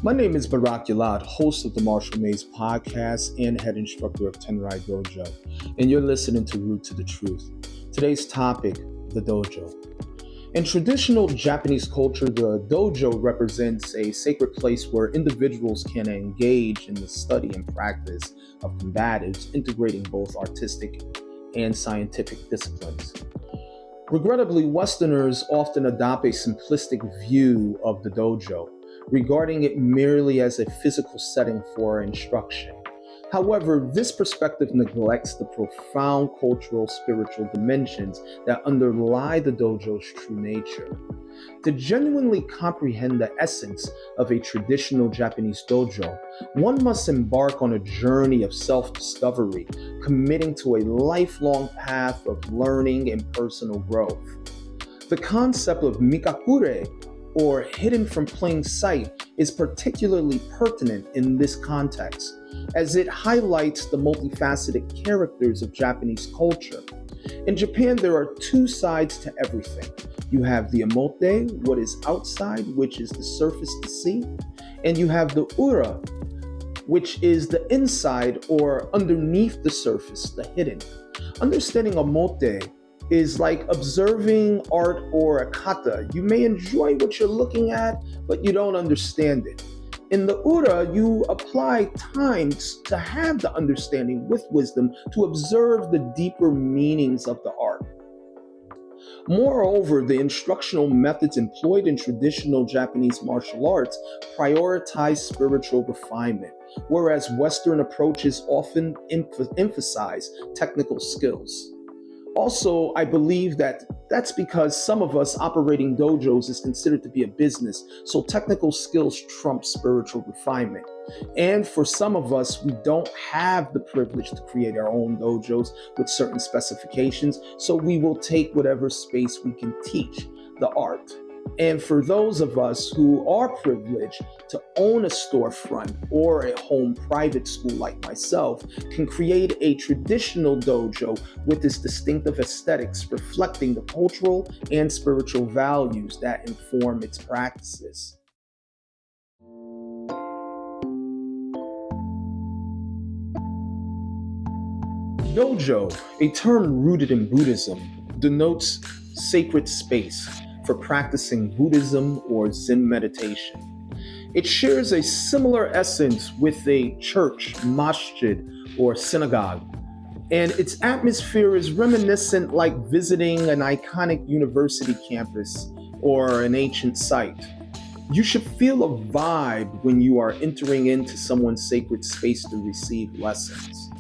My name is Barak Yalad, host of the Martial Maze podcast and head instructor of Tenrai Dojo, and you're listening to Root to the Truth. Today's topic, the dojo. In traditional Japanese culture, the dojo represents a sacred place where individuals can engage in the study and practice of combatives, integrating both artistic and scientific disciplines. Regrettably, Westerners often adopt a simplistic view of the dojo, regarding it merely as a physical setting for instruction. However, this perspective neglects the profound cultural, spiritual dimensions that underlie the dojo's true nature. To genuinely comprehend the essence of a traditional Japanese dojo, one must embark on a journey of self-discovery, committing to a lifelong path of learning and personal growth. The concept of mikakure, or hidden from plain sight, is particularly pertinent in this context, as it highlights the multifaceted characters of Japanese culture. In Japan, there are two sides to everything. You have the emote, what is outside, which is the surface to see, and you have the ura, which is the inside or underneath the surface, the hidden. Understanding emote is like observing art or a kata. You may enjoy what you're looking at, but you don't understand it. In the ura, you apply time to have the understanding with wisdom to observe the deeper meanings of the art. Moreover, the instructional methods employed in traditional Japanese martial arts prioritize spiritual refinement, whereas Western approaches often emphasize technical skills. Also, I believe that's because some of us operating dojos is considered to be a business, so technical skills trump spiritual refinement. And for some of us, we don't have the privilege to create our own dojos with certain specifications, so we will take whatever space we can teach the art. And for those of us who are privileged to own a storefront or a home private school like myself, can create a traditional dojo with its distinctive aesthetics reflecting the cultural and spiritual values that inform its practices. Dojo, a term rooted in Buddhism, denotes sacred space for practicing Buddhism or Zen meditation. It shares a similar essence with a church, masjid, or synagogue, and its atmosphere is reminiscent like visiting an iconic university campus or an ancient site. You should feel a vibe when you are entering into someone's sacred space to receive lessons.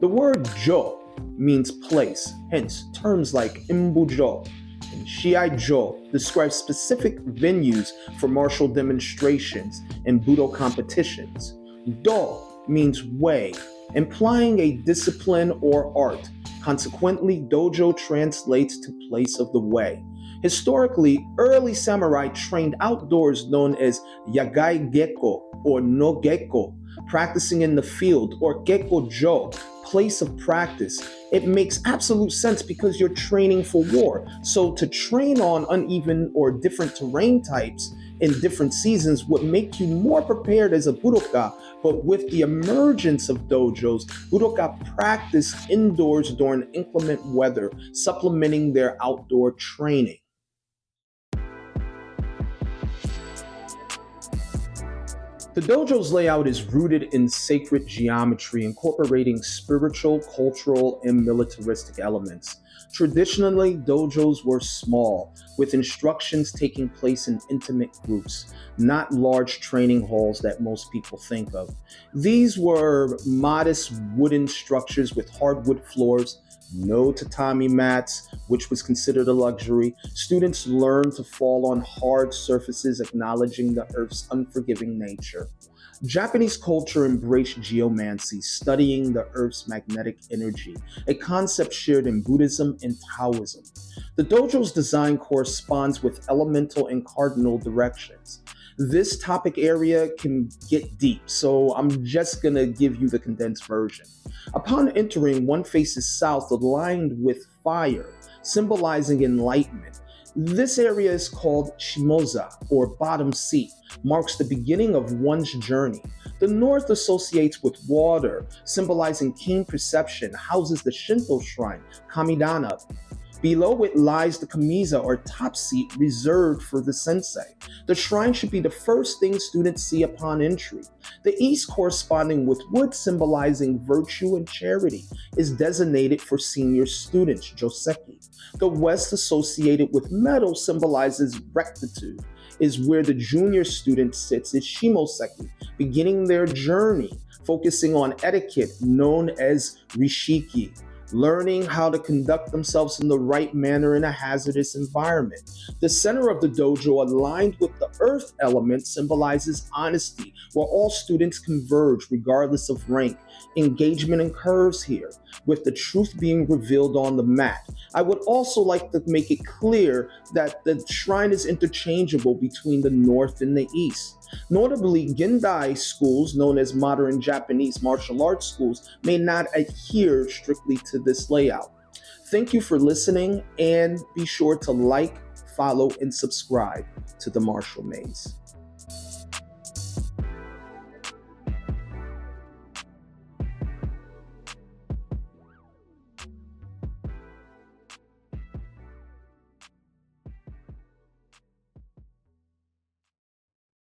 The word jo means place, hence terms like imbujo and shiaijo describe specific venues for martial demonstrations and budo competitions. Do means way, implying a discipline or art. Consequently, dojo translates to place of the way. Historically, early samurai trained outdoors known as yagai gecko or no gecko, practicing in the field, or gekko-jo, place of practice. It makes absolute sense because you're training for war. So to train on uneven or different terrain types in different seasons would make you more prepared as a budoka, but with the emergence of dojos, budoka practice indoors during inclement weather, supplementing their outdoor training. The dojo's layout is rooted in sacred geometry, incorporating spiritual, cultural, and militaristic elements. Traditionally, dojos were small, with instructions taking place in intimate groups, not large training halls that most people think of. These were modest wooden structures with hardwood floors, no tatami mats, which was considered a luxury. Students learned to fall on hard surfaces, acknowledging the earth's unforgiving nature. Japanese culture embraced geomancy, studying the earth's magnetic energy, a concept shared in Buddhism and Taoism. The dojo's design corresponds with elemental and cardinal directions. This topic area can get deep, so I'm just gonna give you the condensed version. Upon entering, one faces south, aligned with fire, symbolizing enlightenment. This area is called Shimoza, or bottom seat, marks the beginning of one's journey. The north associates with water, symbolizing keen perception, houses the Shinto shrine, Kamidana. Below it lies the Kamiza, or top seat, reserved for the sensei. The shrine should be the first thing students see upon entry. The east, corresponding with wood, symbolizing virtue and charity, is designated for senior students, Joseki. The west, associated with metal, symbolizes rectitude, is where the junior student sits, is Shimoseki, beginning their journey, focusing on etiquette known as Rishiki, learning how to conduct themselves in the right manner in a hazardous environment. The center of the dojo, aligned with the earth element, symbolizes honesty, where all students converge regardless of rank. Engagement occurs here, with the truth being revealed on the mat. I would also like to make it clear that the shrine is interchangeable between the north and the east. Notably, Gendai schools, known as modern Japanese martial arts schools, may not adhere strictly to this layout. Thank you for listening, and be sure to like, follow, and subscribe to the Martial Maze.